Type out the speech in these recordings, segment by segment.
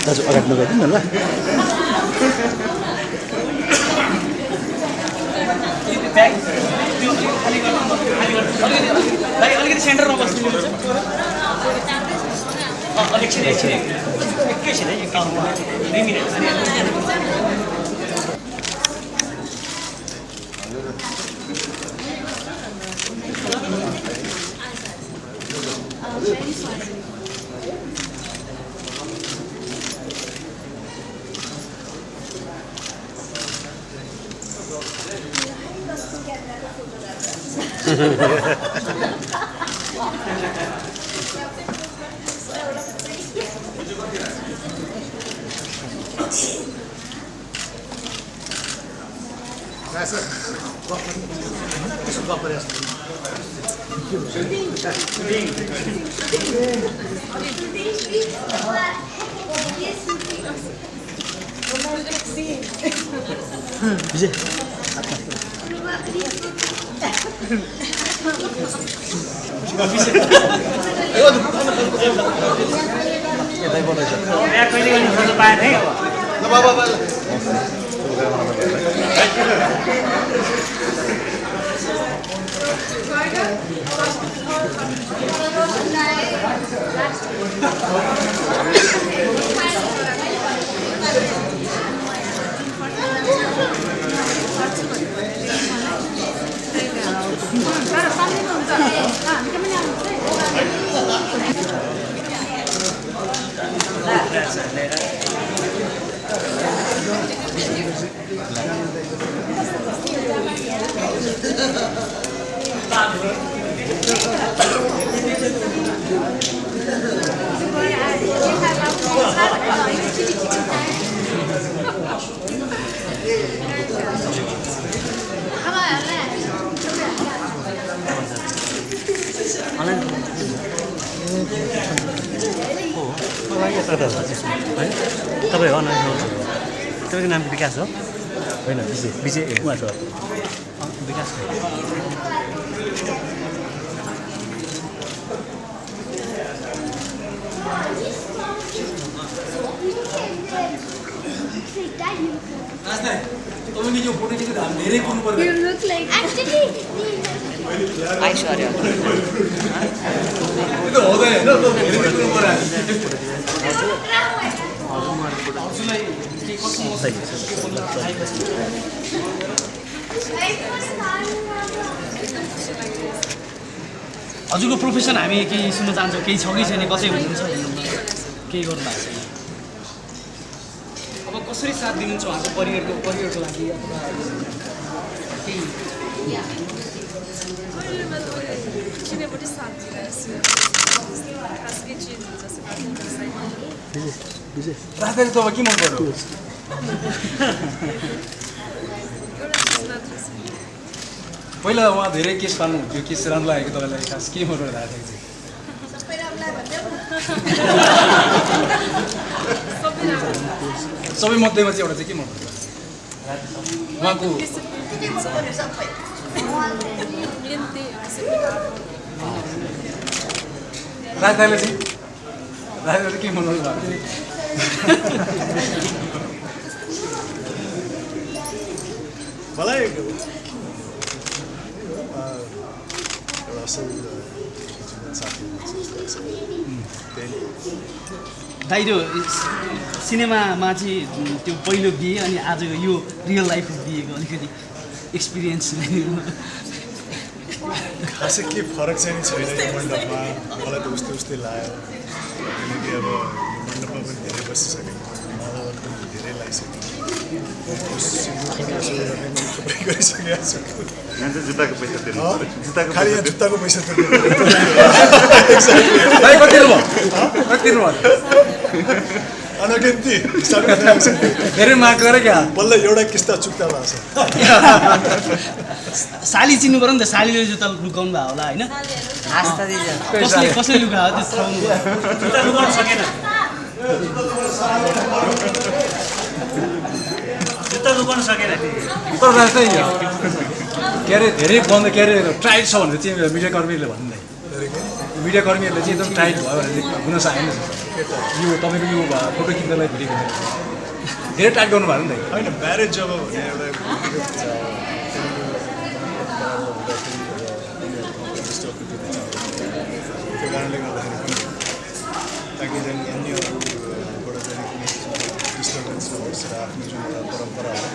दाजु अगाडि नगइदिनु न ल अलिकति सेन्टरमा बस्नु एकछिन एकैछिन है 2 मिनट विजय यतै बोलाइछ यहाँ कहिले पनि खोज्न पाएन है ल बाबा तपाईँ हो न तपाईँको नाम विकास हो होइन विजय विजय उहाँ छ विकास तपाईँले यो फोटो चाहिँ धेरै कुर्नु पर्यो You look like actually. Aishwarya त्यो हुँदैन हैन त धेरै कुर्नु पर्यो हजुरको प्रोफेसन हामी केही सुन्न चाहन्छौँ केही छ कि छैन कसै हुनुहुन्छ केही गर्नु भएको छैन अब कसरी साथ दिनुहुन्छ उहाँको परिवारको लागि अथवा केही Cinebody saat diyorsun. Kaske çiğ tutası विजय राजधानी तपाईँ के मन पर्यो पहिला उहाँ धेरै केस पाल्नुहुन्थ्यो केस राम्रो लागेको तपाईँलाई खास के मन पर्यो राजधानी चाहिँ सबै मध्येमा चाहिँ एउटा चाहिँ के मन पर्यो उहाँको राजधानीले चाहिँ राजधानीले के मन पर्नु भएको मलाई एउटा असल दाइ त्यो सिनेमामा चाहिँ त्यो पहिलो बिहे अनि आजको यो रियल लाइफमा बिहेको अलिकति एक्सपिरियन्स खासै के फरक चाहिँ नि छैन यो मण्डपमा मलाई त उस्तै उस्तै लाग्यो किनकि अब यो मण्डपमा पनि धेरै बसिसकेँ मालावार पनि धेरै लगाइसकेँ थुप्रै गरिसकेको छु जुत्ताको पैसा तिर्नु खालि यहाँ जुत्ताको पैसा तिर्नु अनगिन्ती धेरै माग गरे क्या बल्ल एउटा किस्ता चुक्ता भएको छ साली चिन्नु पऱ्यो नि त सालीले जुत्ता लुकाउनु भयो होला होइन कसले लुकायो त्यो थाहा जुत्ता लुकाउनु सकेन जुत्ता लुकाउनु सकेन तर चाहिँ के अरे धेरै बन्द के अरे ट्रायल छ भनेर चाहिँ मिडिया कर्मीले भन्दै मिडिया कर्मीहरूले चाहिँ एकदम टाइट भयो भने गुनासो आएन यो तपाईँको यो फोटो खिच्नलाई भिडियो खिच्न धेरै टाइट गर्नु भएको नि त होइन म्यारेज जब भने एउटा त्यो कारणले गर्दाखेरि पनि ताकि चाहिँ अन्य अरूबाट चाहिँ डिस्टर्बेन्स नहोस् र आफ्नो जुन एउटा परम्परा हो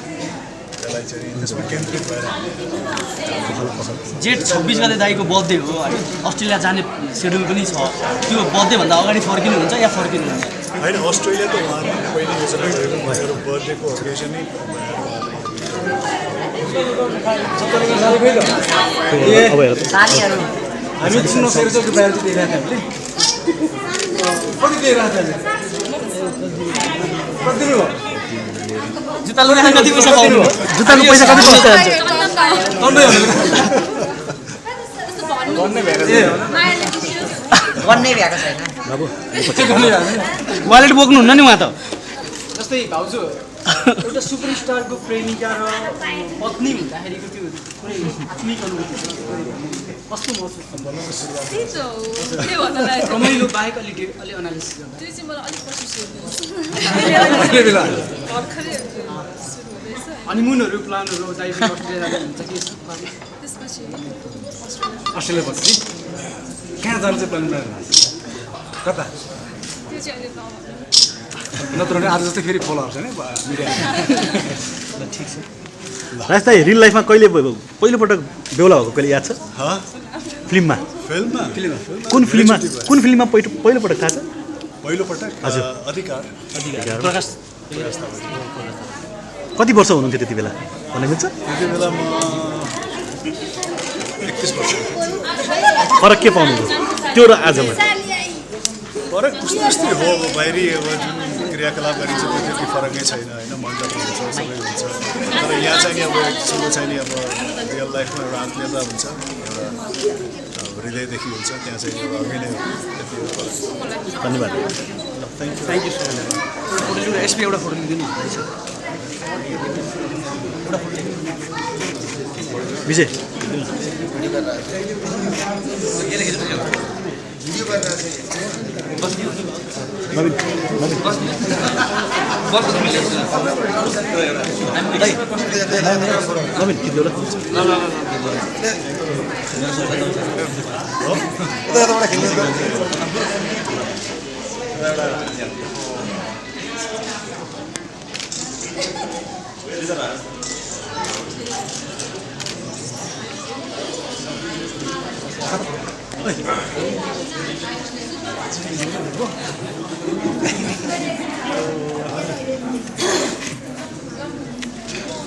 त्यसलाई चाहिँ त्यसमा केन्द्रित भएर जेठ 26 गते दाइको बर्थडे हो होइन अस्ट्रेलिया जाने सेड्युल पनि छ त्यो बर्थडेभन्दा अगाडि फर्किनुहुन्छ या फर्किनुहुन्छ होइन अस्ट्रेलिया त उहाँहरूले पहिले योजना गरेको मेरो बर्थडेको ओकेजनै हामी चिन्न सक्छौँ त्यो बाहिर चाहिँ दिइरहेको हामीले कति दिइरहेको कति दिनु भयो जुत्ता लुगा कति पैसा पाउनु जुत्ताको पैसा कति पैसा जान्छ भन्ने भ्याएको छैन बाबु वालेट बोक्नुहुन्न नि उहाँ त जस्तै भाउजू एउटा सुपरस्टारको प्रेमिका र पत्नी हुँदाखेरिको त्यो कुनै आत्मिक अनुभूति कस्तो महसुस त्यही त हो के भन्नलाई रमाइलो बाहेक अलि एनालिसिस गर्नु त्यो चाहिँ मलाई अलिक पछि सुरु भर्खरै सुरु हुँदैछ हनिमुनहरू प्लानहरू दाइफिङ अस्ट्रेलिया हुन्छ कि त्यसपछि अस्ट्रेलिया पछि कहाँ जानु चाहिँ प्लान गरेर कता त्यो चाहिँ अहिले नभनौँ नत्र भने आज जस्तै फेरि फलो आउँछ नि मिडिया ठिक छ राज दाइ रियल लाइफमा कहिले पहिलोपटक बेहुला भएको कहिले याद छ फिल्ममा कुन फिल्ममा पहिलोपटक थाहा छ पहिलोपटक अधिकार प्रकाश कति वर्ष हुनुहुन्थ्यो त्यति बेला भन्ने मिल्छ त्यति बेला म 31 वर्ष फरक के पाउनुभयो त्यो र आजमा फरक कस्तो हो अब बाहिरी अब जुन क्रियाकलाप गरिन्छ त्यो त्यति फरकै छैन होइन मण्डप हुन्छ सबै हुन्छ तर यहाँ चाहिँ नि अब एक किसिमको चाहिँ नि अब रियल लाइफमा एउटा आत्मीयता हुन्छ एउटा हृदयदेखि हुन्छ त्यहाँ चाहिँ एउटा अघि नै त्यति हो फरक धन्यवाद thank you so much photo लिनु एसपी एउटा फोटो लिदिनु हुँदैछ विजय नवीन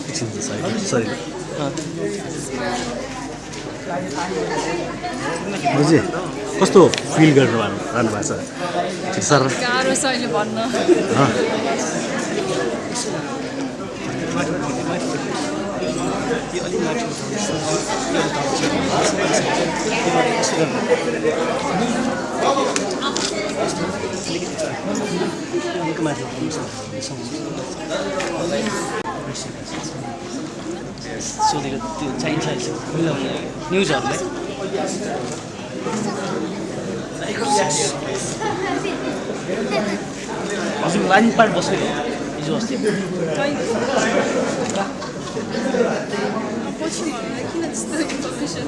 खिच्नु सरी बुझे कस्तो फिल गर्नु रहनु भएको छ सर गाह्रो छ अहिले भन्न सोधेको त्यो चाहिन्छ मिलाउने न्युजहरूलाई हजुर लाइन पार्ट बस्यो हिजो अस्ति पछि मलाई किन त्यस्तो इन्फर्मेसन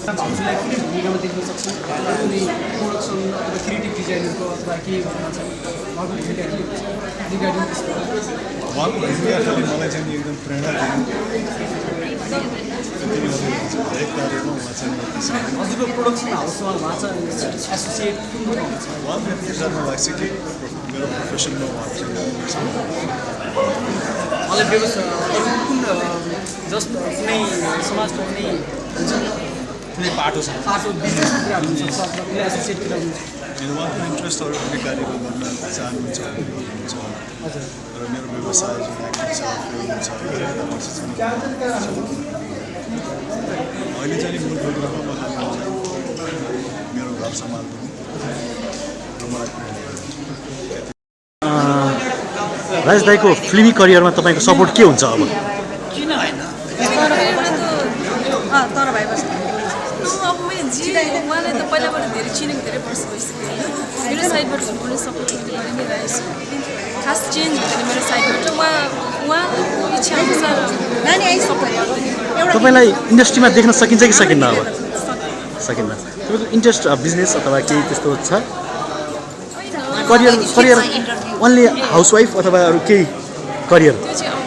भाउजूलाई कुनै भूमिकामा देख्न सक्छौँ कुनै प्रोडक्सन अथवा क्रिएटिभ डिजाइनरको अथवा केही भन्न छ घरको भूमिका के हुन्छ रिगार्डिङ त्यस्तो उहाँको भूमिका खालि मलाई चाहिँ एकदम प्रेरणा दिनु हरेक कार्यमा उहाँ चाहिँ हजुरको प्रोडक्सन हाउसमा उहाँ चाहिँ एसोसिएट कुन हुन्छ उहाँ प्रेसरमा लाग्छ कि मेरो प्रोफेसनमा उहाँ चाहिँ मलाई व्यवसाय अरू कुन जस्ट कुनै समाजको कुनै हुन्छ कुनै पाटो छ पाटो बिजनेस कुराहरू हुनसक्छ अथवा कुनै एसोसिएट कुराहरू हुन्छ उहाँको इन्ट्रेस्टहरू कुनै कार्यहरू गर्न चाहनुहुन्छ हुन्छ र मेरो व्यवसाय जुन एक्टिङ छ फिल्म छ अहिले चाहिँ मूल प्रोग्राममा म खालि मेरो घर सम्हाल्नु र मलाई राज दाईको फिल्मी करियरमा तपाईँको सपोर्ट के हुन्छ अब तर भएपछि अब मैले उहाँलाई त पहिलाबाट धेरै चिनेको धेरै वर्ष भइसक्यो होइन मेरो साइडबाट हुनुपर्ने सपोर्ट मैले गरि नै रहेको छु खास चेन्ज हुँदैन मेरो साइडबाट उहाँको इच्छा अनुसार सपोर्ट तपाईँलाई इन्डस्ट्रीमा देख्न सकिन्छ कि सकिन्न अब सकिन्न तपाईँको इन्ट्रेस्ट बिजनेस अथवा केही त्यस्तो छ करियर ओन्ली हाउसवाइफ अथवा अरू केही करियर त्यो चाहिँ अब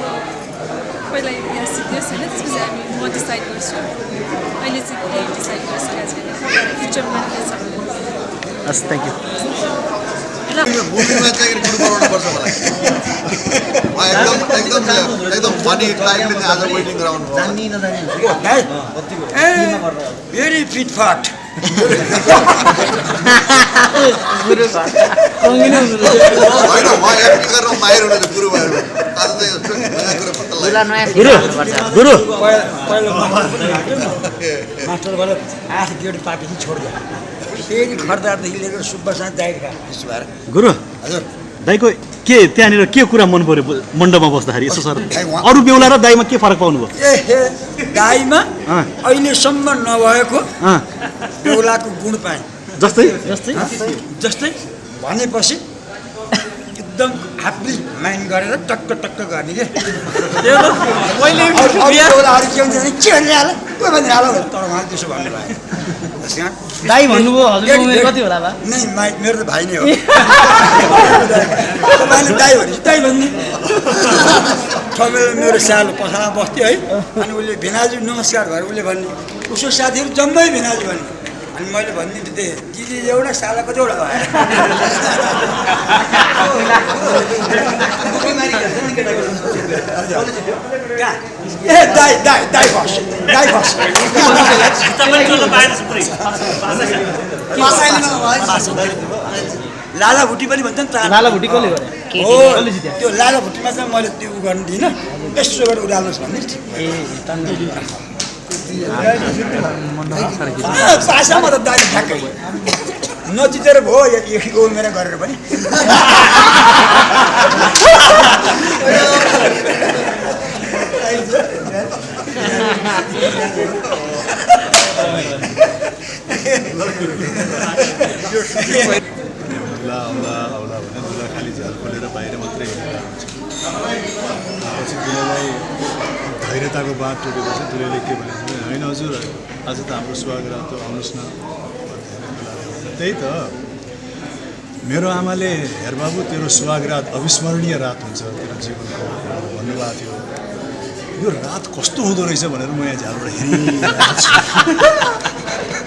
पहिला यहाँ सिक्नुहोस् होइन त्यसपछि हामी म डिसाइड गर्छु अहिले चाहिँ केही डिसाइड गरिसकेको छैन फ्युचरमा के छ हस् थ्याङ्क यू मुभीमा चाहिँ गुरु बनाउनुपर्छ मलाई एकदम फनी टाइपले आज वेटिङ गराउनु भेरी फिटफाट होइन म एक्टिङ गर्न माहिर हुनुहुन्छ गुरु भएर आज चाहिँ गुरु मास्टरबाट आठ गेट पाकेपछि छोड्यो फेरि खर्दादेखि लिएर सुब्बासँग दाइर त्यसो भएर गुरु हजुर दाईको के त्यहाँनिर के कुरा मन पर्यो मण्डपमा बस्दाखेरि यसो सर अरू बेहुला र दाईमा के फरक पाउनुभयो ए दाइमा अहिलेसम्म नभएको बेहुलाको गुण पाएँ जस्तै जस्तै भनेपछि एकदम हाप्ली माइन्ड गरेर टक्क टक्क गर्ने के बेहुलाहरू के हुन्छ के भनिहाल को भनिहाल तर उहाँले त्यसो भन्नु भयो दाई भन्नुभयो हजुरको उमेर कति होला बा नै मेरो त भाइ नै हो तपाईँले दाई भनेपछि दाई भन्ने ठमेर मेरो सानो पसलमा बस्थ्यो है अनि उसले भिनाजु नमस्कार भएर उसले भन्ने उसको साथीहरू जम्मै भिनाजु भन्ने अनि मैले भनिदिन्छु त्यही दिदी एउटा साला कतिवटा भयो ए दाई दाई दाई फस दाई फस लाला भुटी पनि भन्छ नि लाला भुटी कसले गरे हो त्यो लाला भुटीमा चाहिँ मैले त्यो उ गर्नु दिइनँ यसो गरेर उडाल्नुहोस् भन्ने पासामा त दाइ ठ्याक्कै नजितेर भयो एकको उमेर गरेर पनि आउला भने दुला खालि झ्याल खोलेर बाहिर मात्रै हिँडेर हुन्छ पछि दुलालाई धैर्यताको बात टुटेपछि दुलैले के भने होइन हजुर आज त हाम्रो सुहागरात त आउनुहोस् न त्यही त मेरो आमाले हेरबाबु तेरो सुहागरात अविस्मरणीय रात हुन्छ तेरो जीवनको भन्नुभएको थियो यो रात कस्तो हुँदो रहेछ भनेर म यहाँ झ्यालबाट हेरिरहेको छु